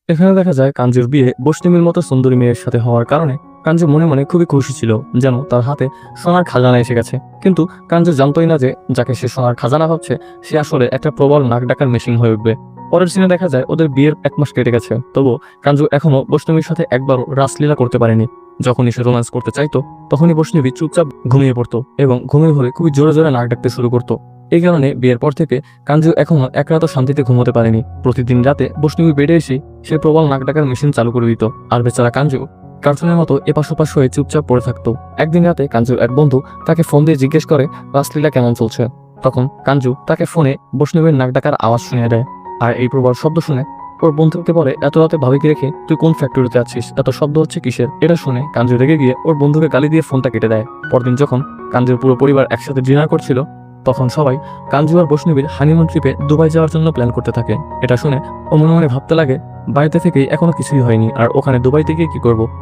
এখানে দেখা যায় কাঞ্জুর বিয়ে বৈষ্ণবীর মতো সুন্দরী মেয়ের সাথে হওয়ার কারণে কাঞ্জু মনে মনে খুবই খুশি ছিল, যেন তার হাতে সোনার খাজানা এসে গেছে। কিন্তু কাঞ্জু জানতোই না যে যাকে সে সোনার খাজানা ভাবছে সে আসলে একটা প্রবল নাক ডাকার মেশিন হয়ে উঠবে। পরের সিনে দেখা যায় ওদের বিয়ের 1 মাস কেটে গেছে, তবুও কাঞ্জু এখনো বৈষ্ণবীর সাথে একবারও রাসলীলা করতে পারেনি। যখনই সে রোম্যান্স করতে চাইতো তখনই বৈষ্ণবী চুপচাপ ঘুমিয়ে পড়তো এবং ঘুমিয়ে হলে খুবই জোরে জোরে নাক ডাকতে শুরু করতো। এই কারণে বিয়ের পর থেকে কাঞ্জু এখনো এক রাতও শান্তিতে ঘুমোতে পারেনি। প্রতিদিন রাতে বৈষ্ণবী বেডে এসে সে প্রবল নাক ডাকার মেশিন চালু করে দিত, আর বেচারা কাঞ্জু কার্টুনের মতো এপাশ ওপাশ হয়ে চুপচাপ পড়ে থাকতো। একদিন রাতে কাঞ্জুর এক বন্ধু তাকে ফোন দিয়ে জিজ্ঞেস করে রাসলীলা কেমন চলছে। তখন কাঞ্জু তাকে ফোনে বৈষ্ণবীর নাক ডাকার আওয়াজ শুনিয়ে দেয়, আর এই প্রবল শব্দ শুনে ওর বন্ধুকে বলে, এত রাতে ভাবিকে রেখে তুই কোন ফ্যাক্টরিতে আছিস, এত শব্দ হচ্ছে কিসের। এটা শুনে কাঞ্জু রেগে গিয়ে ওর বন্ধুকে গালি দিয়ে ফোনটা কেটে দেয়। পরদিন যখন কাঞ্জুর পুরো পরিবার একসাথে ডিনার করছিল তখন সবাই কাঞ্জু আর বৈষ্ণবীর হানিমুন ট্রিপে দুবাই যাওয়ার জন্য প্ল্যান করতে থাকে। এটা শুনে ও মনে মনে ভাবতে লাগে বাড়িতে থেকেই এখনো কিছুই হয়নি, আর ওখানে দুবাইতে গিয়ে কি করবো।